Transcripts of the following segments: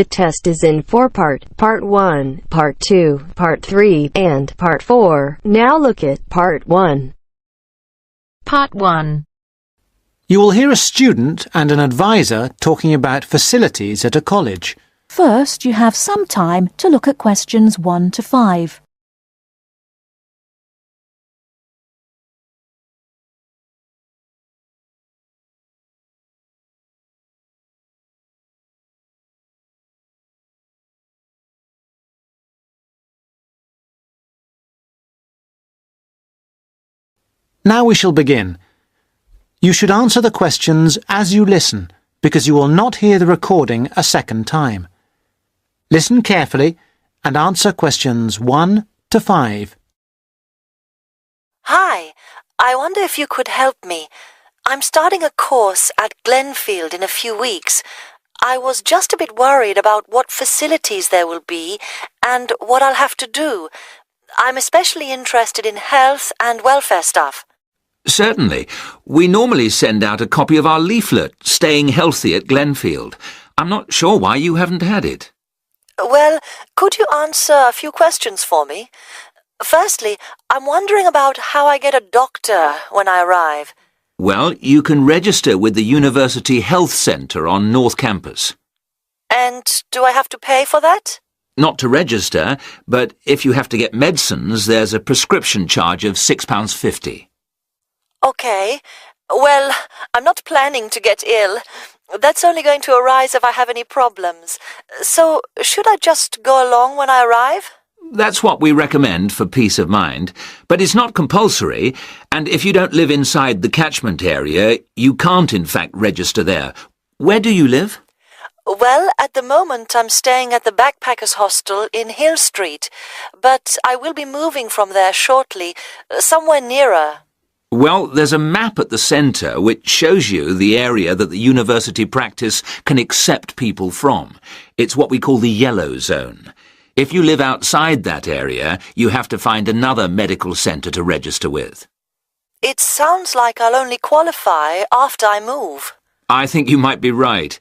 The test is in 4 parts: Part 1, Part 2, Part 3, and Part 4. Now look at Part 1. Part 1. You will hear a student and an advisor talking about facilities at a college. First, you have some time to look at questions 1 to 5. Now we shall begin. You should answer the questions as you listen, because you will not hear the recording a second time. Listen carefully and answer questions 1 to 5. Hi, I wonder if you could help me. I'm starting a course at Glenfield in a few weeks. I was just a bit worried about what facilities there will be and what I'll have to do. I'm especially interested in health and welfare stuff. Certainly. We normally send out a copy of our leaflet, Staying Healthy at Glenfield. I'm not sure why you haven't had it. Well, could you answer a few questions for me? Firstly, I'm wondering about how I get a doctor when I arrive. Well, you can register with the University Health Centre on North Campus. And do I have to pay for that? Not to register, but if you have to get medicines, there's a prescription charge of £6.50. Okay. Well, I'm not planning to get ill. That's only going to arise if I have any problems. So, should I just go along when I arrive? That's what we recommend for peace of mind, but it's not compulsory, and if you don't live inside the catchment area, you can't in fact register there. Where do you live? Well, at the moment I'm staying at the Backpackers Hostel in Hill Street, but I will be moving from there shortly, somewhere nearer. Well, there's a map at the centre which shows you the area that the university practice can accept people from. It's what we call the yellow zone. If you live outside that area, you have to find another medical centre to register with. It sounds like I'll only qualify after I move. I think you might be right.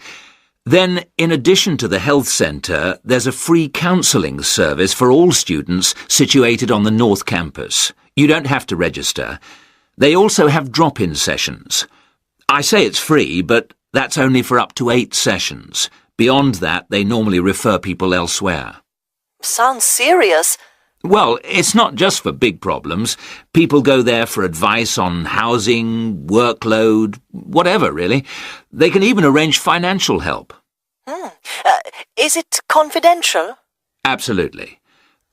Then, in addition to the health centre, there's a free counselling service for all students situated on the North Campus. You don't have to register. They also have drop-in sessions. I say it's free, but that's only for up to 8 sessions. Beyond that, they normally refer people elsewhere. Sounds serious. Well, it's not just for big problems. People go there for advice on housing, workload, whatever, really. They can even arrange financial help. Is it confidential? Absolutely.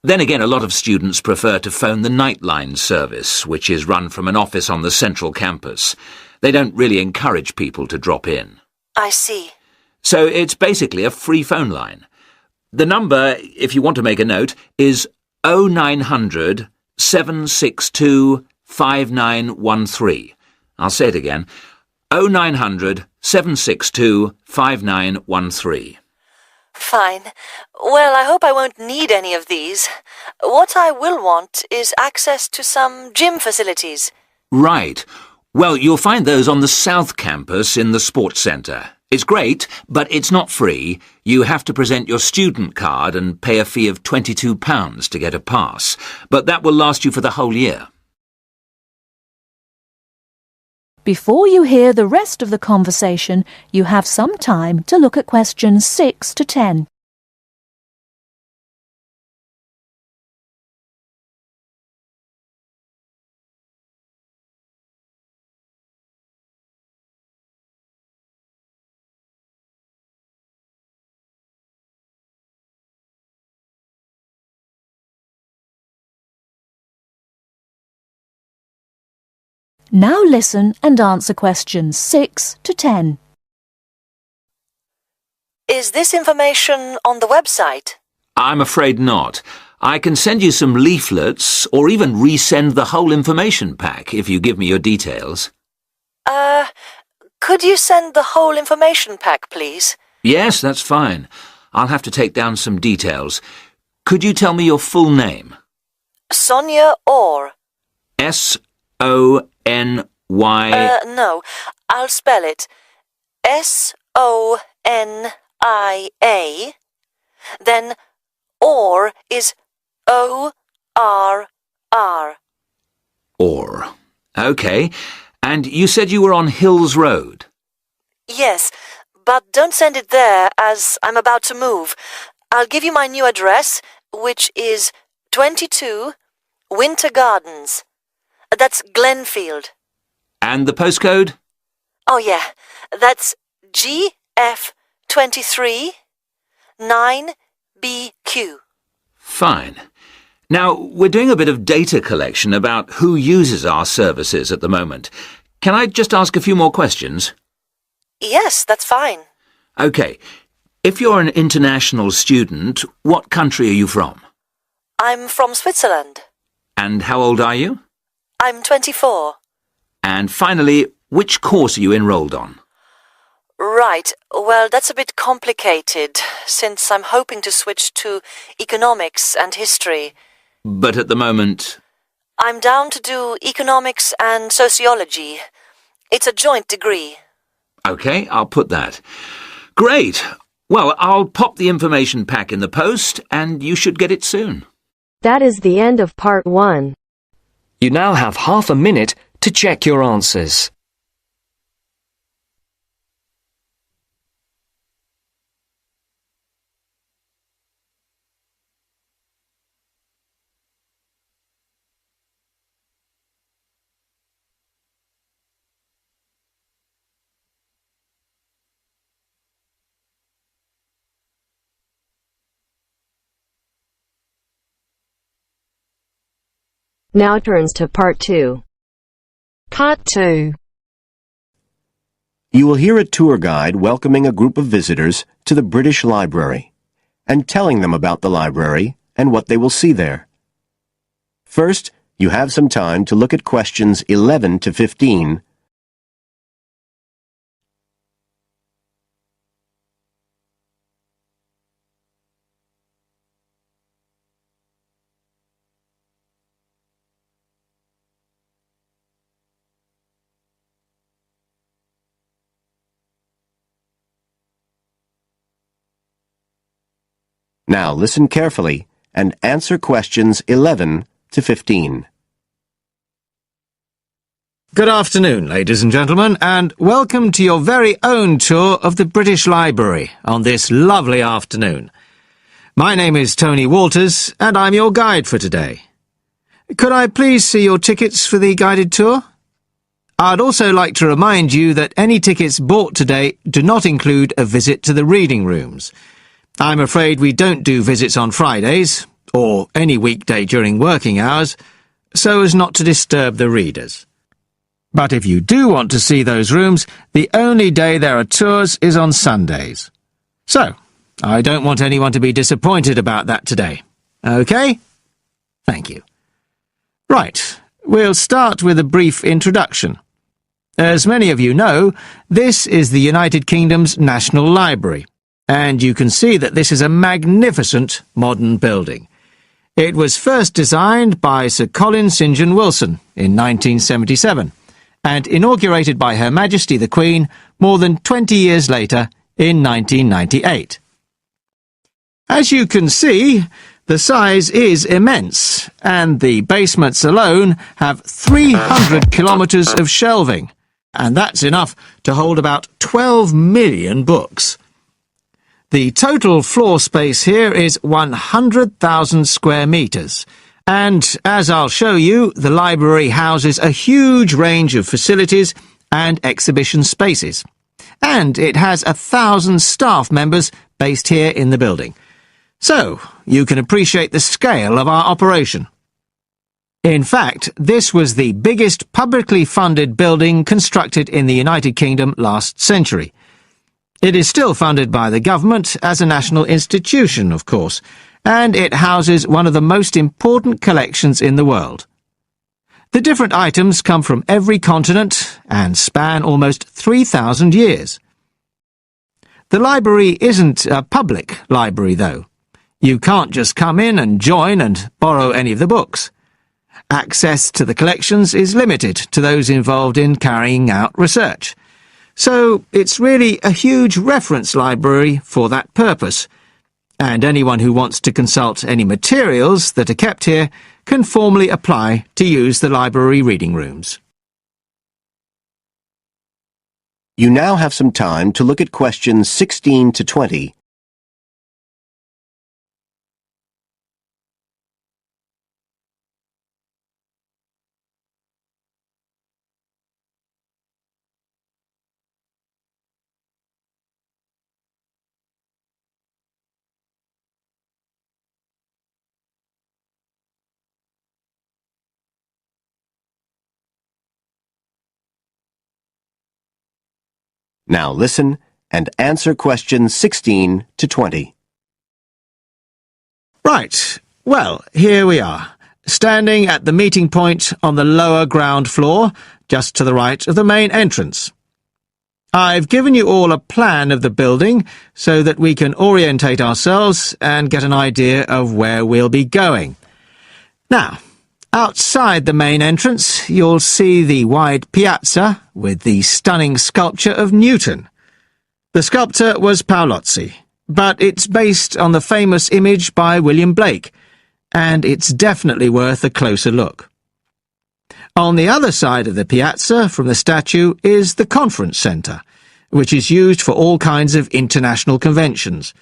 Then again, a lot of students prefer to phone the Nightline service, which is run from an office on the central campus. They don't really encourage people to drop in. I see. So it's basically a free phone line. The number, if you want to make a note, is 0900 762 5913. I'll say it again. 0900 762 5913. Fine. Well, I hope I won't need any of these. What I will want is access to some gym facilities. Right. Well, you'll find those on the South Campus in the Sports Centre. It's great, but it's not free. You have to present your student card and pay a fee of £22 to get a pass. But that will last you for the whole year. Before you hear the rest of the conversation, you have some time to look at questions 6 to 10. Now listen and answer questions 6 to 10. Is this information on the website? I'm afraid not. I can send you some leaflets or even resend the whole information pack if you give me your details. Could you send the whole information pack, please? Yes, that's fine. I'll have to take down some details. Could you tell me your full name? Sonia Orr. S-O-N-Y... No, I'll spell it. S-O-N-I-A Then or is O-R-R. Or. OK. And you said you were on Hills Road? Yes, but don't send it there as I'm about to move. I'll give you my new address, which is 22 Winter Gardens. That's Glenfield. And the postcode? Oh, yeah. That's GF23 9BQ. Fine. Now, we're doing a bit of data collection about who uses our services at the moment. Can I just ask a few more questions? Yes, that's fine. OK. If you're an international student, what country are you from? I'm from Switzerland. And how old are you? I'm 24. And finally, which course are you enrolled on? Right. Well, that's a bit complicated, since I'm hoping to switch to economics and history. But at the moment... I'm down to do economics and sociology. It's a joint degree. OK, I'll put that. Great. Well, I'll pop the information pack in the post, and you should get it soon. That is the end of part 1. You now have half a minute to check your answers. Now turns to part 2. Part 2. You will hear a tour guide welcoming a group of visitors to the British Library and telling them about the library and what they will see there. First, you have some time to look at questions 11 to 15. Now listen carefully and answer questions 11 to 15. Good afternoon, ladies and gentlemen, and welcome to your very own tour of the British Library on this lovely afternoon. My name is Tony Walters, and I'm your guide for today. Could I please see your tickets for the guided tour? I'd also like to remind you that any tickets bought today do not include a visit to the reading rooms. I'm afraid we don't do visits on Fridays, or any weekday during working hours, so as not to disturb the readers. But if you do want to see those rooms, the only day there are tours is on Sundays. So, I don't want anyone to be disappointed about that today. OK? Thank you. Right, we'll start with a brief introduction. As many of you know, this is the United Kingdom's National Library. And you can see that this is a magnificent modern building. It was first designed by Sir Colin St. John Wilson in 1977 and inaugurated by Her Majesty the Queen more than 20 years later in 1998. As you can see, the size is immense, and the basements alone have 300 kilometres of shelving, and that's enough to hold about 12 million books. The total floor space here is 100,000 square metres, and, as I'll show you, the library houses a huge range of facilities and exhibition spaces. And it has 1,000 staff members based here in the building. So, you can appreciate the scale of our operation. In fact, this was the biggest publicly funded building constructed in the United Kingdom last century. It is still funded by the government as a national institution, of course, and it houses one of the most important collections in the world. The different items come from every continent and span almost 3,000 years. The library isn't a public library, though. You can't just come in and join and borrow any of the books. Access to the collections is limited to those involved in carrying out research. So it's really a huge reference library for that purpose. and anyone who wants to consult any materials that are kept here can formally apply to use the library reading rooms. You now have some time to look at questions 16 to 20. Now listen and answer questions 16 to 20. Right, well, here we are, standing at the meeting point on the lower ground floor, just to the right of the main entrance. I've given you all a plan of the building so that we can orientate ourselves and get an idea of where we'll be going. Now, outside the main entrance, you'll see the wide piazza with the stunning sculpture of Newton. The sculptor was Paolozzi, but it's based on the famous image by William Blake, and it's definitely worth a closer look. On the other side of the piazza from the statue is the conference centre, which is used for all kinds of international conventions.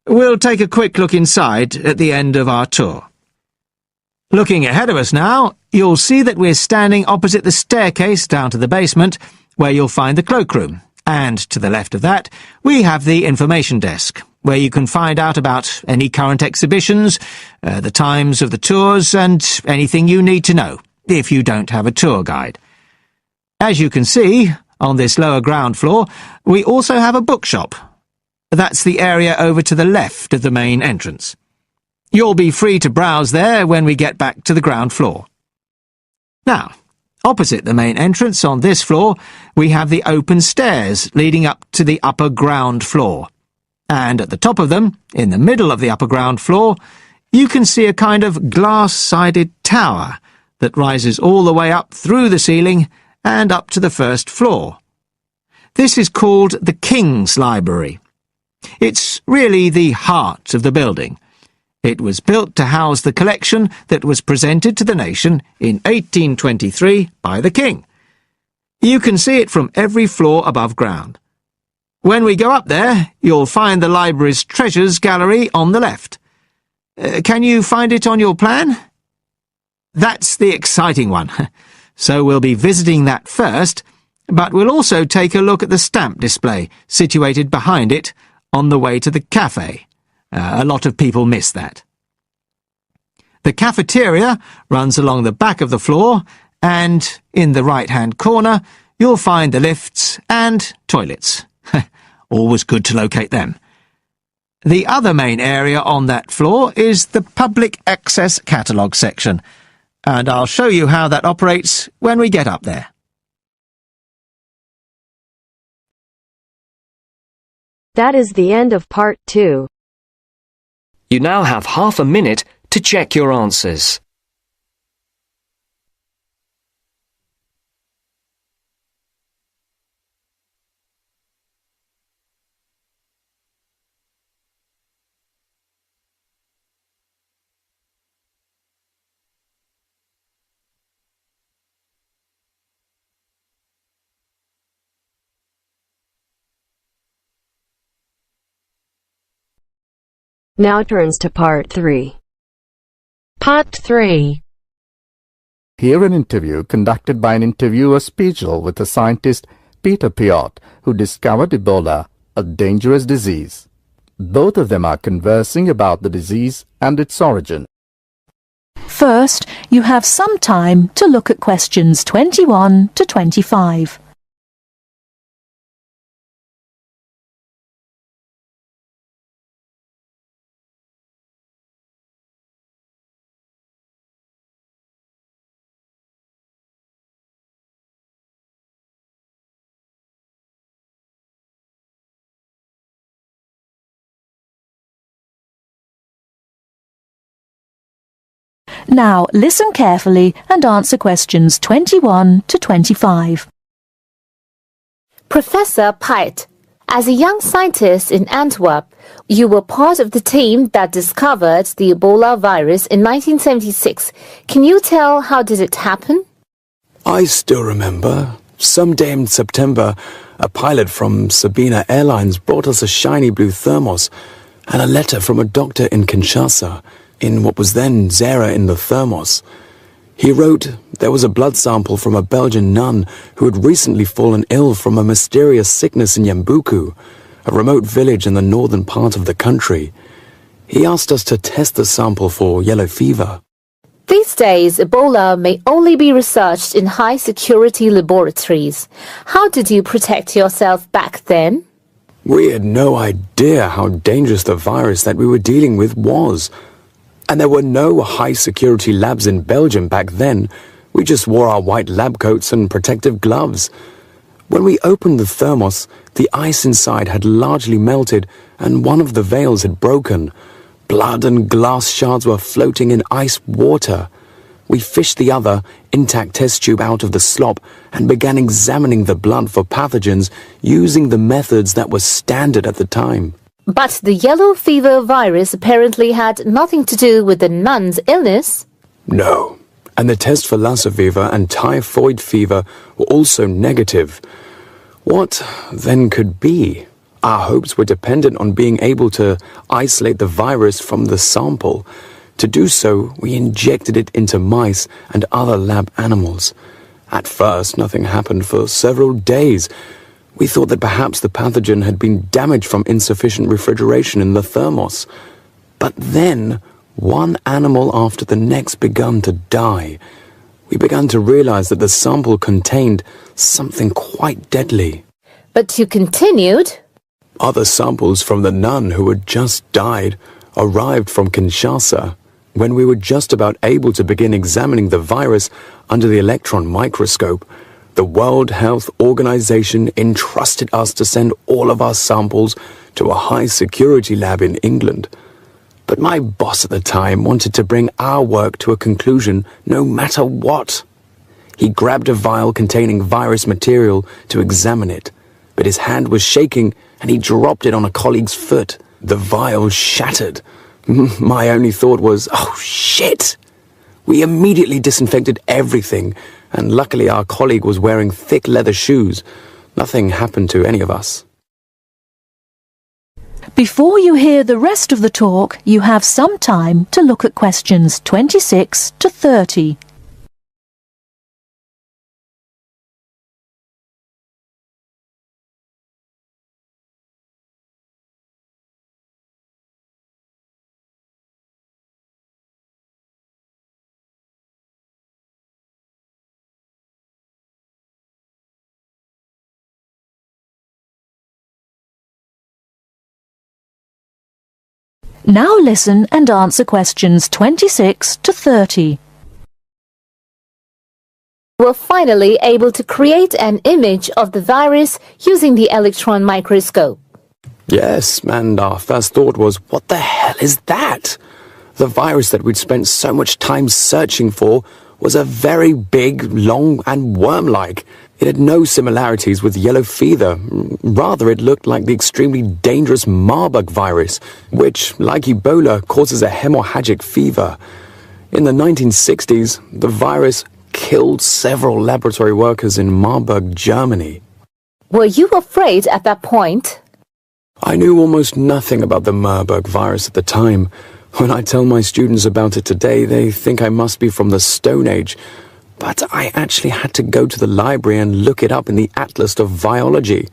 We'll take a quick look inside at the end of our tour. Looking ahead of us now, you'll see that we're standing opposite the staircase down to the basement, where you'll find the cloakroom, and to the left of that, we have the information desk, where you can find out about any current exhibitions, the times of the tours, and anything you need to know, if you don't have a tour guide. As you can see, on this lower ground floor, we also have a bookshop. That's the area over to the left of the main entrance. You'll be free to browse there when we get back to the ground floor. Now, opposite the main entrance on this floor, we have the open stairs leading up to the upper ground floor. And at the top of them, in the middle of the upper ground floor, you can see a kind of glass-sided tower that rises all the way up through the ceiling and up to the first floor. This is called the King's Library. It's really the heart of the building. It was built to house the collection that was presented to the nation in 1823 by the King. You can see it from every floor above ground. When we go up there, you'll find the library's treasures gallery on the left. Can you find it on your plan? That's the exciting one. So we'll be visiting that first, but we'll also take a look at the stamp display situated behind it on the way to the cafe. A lot of people miss that. The cafeteria runs along the back of the floor, and in the right-hand corner, you'll find the lifts and toilets. Always good to locate them. The other main area on that floor is the public access catalogue section, and I'll show you how that operates when we get up there. That is the end of part 2. You now have half a minute to check your answers. Now turns to part 3. Part 3. Hear an interview conducted by an interviewer Spiegel with the scientist Peter Piot, who discovered Ebola, a dangerous disease. Both of them are conversing about the disease and its origin. First, you have some time to look at questions 21 to 25. Now, listen carefully and answer questions 21 to 25. Professor Pite, As a young scientist in Antwerp, you were part of the team that discovered the Ebola virus in 1976. Can you tell how did it happen? I still remember. Some day in September, a pilot from Sabina Airlines brought us a shiny blue thermos and a letter from a doctor in Kinshasa, in what was then Zara in the thermos. He wrote there was a blood sample from a Belgian nun who had recently fallen ill from a mysterious sickness in Yambuku, a remote village in the northern part of the country. He asked us to test the sample for yellow fever. These days, Ebola may only be researched in high-security laboratories. How did you protect yourself back then? We had no idea how dangerous the virus that we were dealing with was. And there were no high-security labs in Belgium back then. We just wore our white lab coats and protective gloves. When we opened the thermos, the ice inside had largely melted and one of the valves had broken. Blood and glass shards were floating in ice water. We fished the other, intact test tube out of the slop and began examining the blood for pathogens using the methods that were standard at the time. But the yellow fever virus apparently had nothing to do with the nun's illness. No, and the test for Lassa fever and typhoid fever were also negative. What then could be? Our hopes were dependent on being able to isolate the virus from the sample. To do so, we injected it into mice and other lab animals. At first, nothing happened for several days. We thought that perhaps the pathogen had been damaged from insufficient refrigeration in the thermos. But then, one animal after the next began to die. We began to realize that the sample contained something quite deadly. But you continued. Other samples from the nun who had just died arrived from Kinshasa. When we were just about able to begin examining the virus under the electron microscope, the World Health Organization entrusted us to send all of our samples to a high-security lab in England. But my boss at the time wanted to bring our work to a conclusion no matter what. He grabbed a vial containing virus material to examine it, but his hand was shaking and he dropped it on a colleague's foot. The vial shattered. My only thought was, oh shit! We immediately disinfected everything, and luckily our colleague was wearing thick leather shoes. Nothing happened to any of us. Before you hear the rest of the talk, you have some time to look at questions 26 to 30. Now listen and answer questions 26 to 30. You were finally able to create an image of the virus using the electron microscope. Yes, and our first thought was, what the hell is that? The virus that we'd spent so much time searching for was a very big, long and worm-like. It had no similarities with yellow fever. Rather, it looked like the extremely dangerous Marburg virus, which, like Ebola, causes a hemorrhagic fever. In the 1960s, the virus killed several laboratory workers in Marburg, Germany. Were you afraid at that point? I knew almost nothing about the Marburg virus at the time. When I tell my students about it today, they think I must be from the Stone Age. But I actually had to go to the library and look it up in the Atlas of Virology.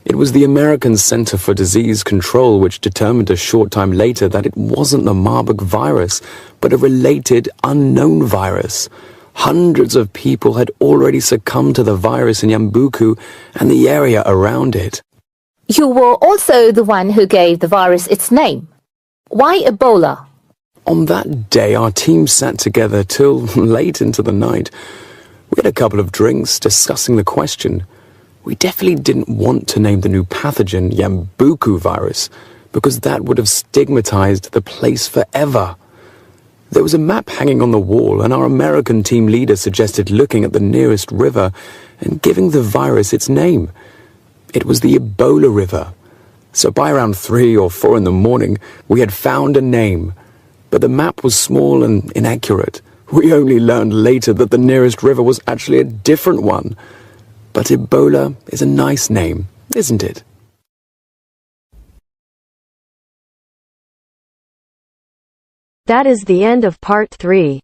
It was the American Center for Disease Control which determined a short time later that it wasn't the Marburg virus, but a related unknown virus. Hundreds of people had already succumbed to the virus in Yambuku and the area around it. You were also the one who gave the virus its name. Why Ebola? On that day, our team sat together till late into the night. We had a couple of drinks discussing the question. We definitely didn't want to name the new pathogen Yambuku virus, because that would have stigmatized the place forever. There was a map hanging on the wall, and our American team leader suggested looking at the nearest river and giving the virus its name. It was the Ebola River. So by around 3 or 4 in the morning, we had found a name. But the map was small and inaccurate. We only learned later that the nearest river was actually a different one. But Ebola is a nice name, isn't it? That is the end of part 3.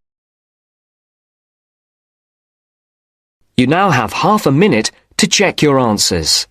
You now have half a minute to check your answers.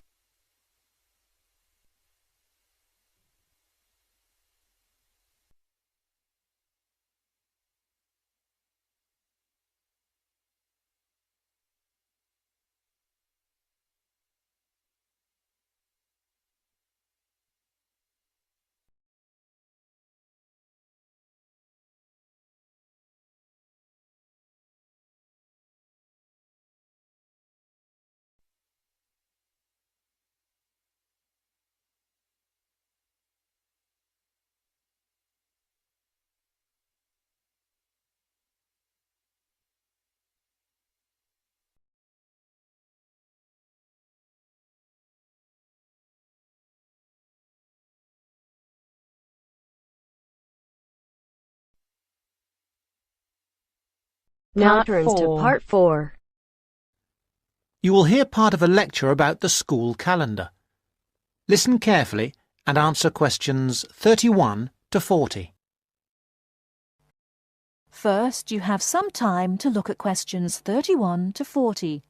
Now turns to part 4. You will hear part of a lecture about the school calendar. Listen carefully and answer questions 31 to 40. First, you have some time to look at questions 31 to 40.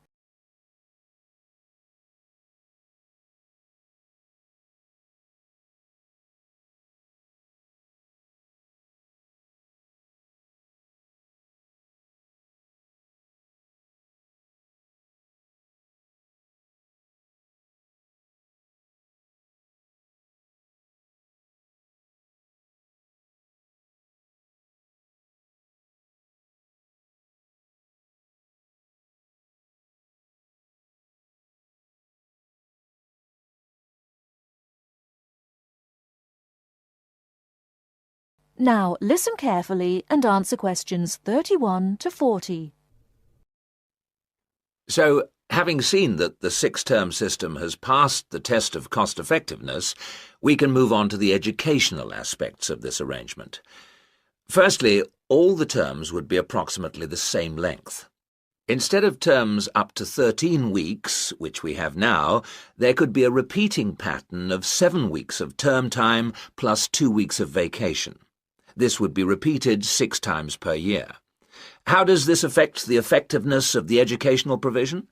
Now listen carefully and answer questions 31 to 40. So, having seen that the 6-term system has passed the test of cost-effectiveness, we can move on to the educational aspects of this arrangement. Firstly, all the terms would be approximately the same length. Instead of terms up to 13 weeks, which we have now, there could be a repeating pattern of 7 weeks of term time plus 2 weeks of vacation. This would be repeated 6 times per year. How does this affect the effectiveness of the educational provision?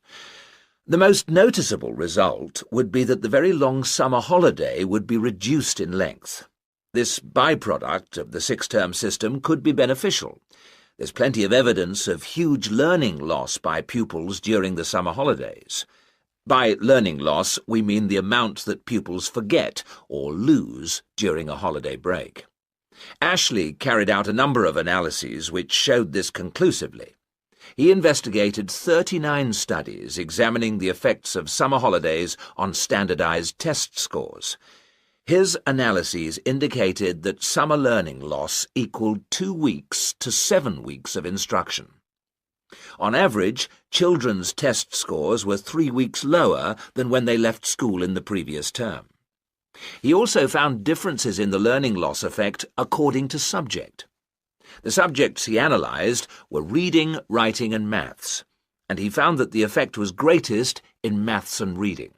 The most noticeable result would be that the very long summer holiday would be reduced in length. This byproduct of the 6-term system could be beneficial. There's plenty of evidence of huge learning loss by pupils during the summer holidays. By learning loss, we mean the amount that pupils forget or lose during a holiday break. Ashley carried out a number of analyses which showed this conclusively. He investigated 39 studies examining the effects of summer holidays on standardized test scores. His analyses indicated that summer learning loss equaled 2 weeks to 7 weeks of instruction. On average, children's test scores were 3 weeks lower than when they left school in the previous term. He also found differences in the learning loss effect according to subject. The subjects he analysed were reading, writing and maths, and he found that the effect was greatest in maths and reading.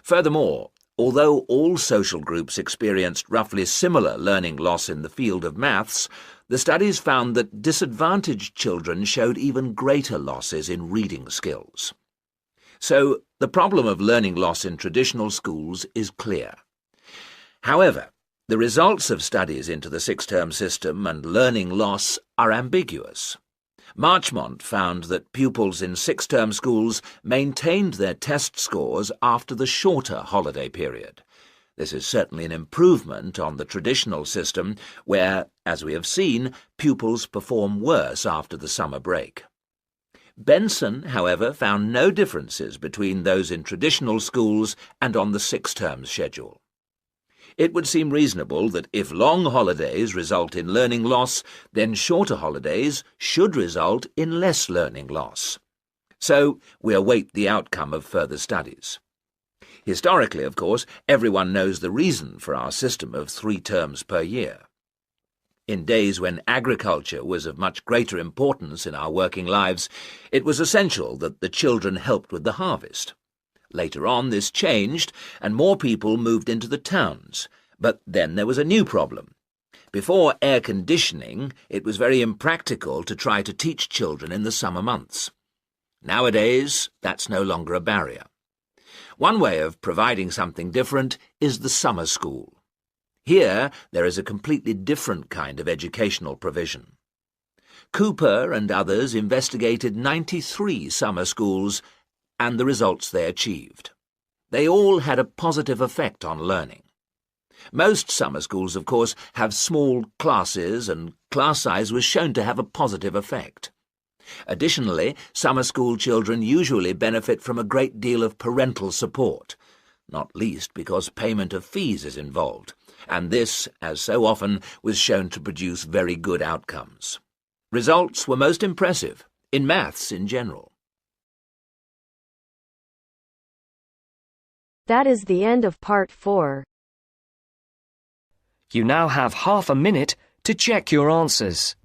Furthermore, although all social groups experienced roughly similar learning loss in the field of maths, the studies found that disadvantaged children showed even greater losses in reading skills. So, the problem of learning loss in traditional schools is clear. However, the results of studies into the 6-term system and learning loss are ambiguous. Marchmont found that pupils in 6-term schools maintained their test scores after the shorter holiday period. This is certainly an improvement on the traditional system where, as we have seen, pupils perform worse after the summer break. Benson, however, found no differences between those in traditional schools and on the 6-term schedule. It would seem reasonable that if long holidays result in learning loss, then shorter holidays should result in less learning loss. So we await the outcome of further studies. Historically, of course, everyone knows the reason for our system of 3 terms per year. In days when agriculture was of much greater importance in our working lives, it was essential that the children helped with the harvest. Later on, this changed, and more people moved into the towns. But then there was a new problem. Before air conditioning, it was very impractical to try to teach children in the summer months. Nowadays, that's no longer a barrier. One way of providing something different is the summer school. Here, there is a completely different kind of educational provision. Cooper and others investigated 93 summer schools and the results they achieved. They all had a positive effect on learning. Most summer schools, of course, have small classes, and class size was shown to have a positive effect. Additionally, summer school children usually benefit from a great deal of parental support, not least because payment of fees is involved, and this, as so often, was shown to produce very good outcomes. Results were most impressive, in maths in general. That is the end of part 4. You now have half a minute to check your answers.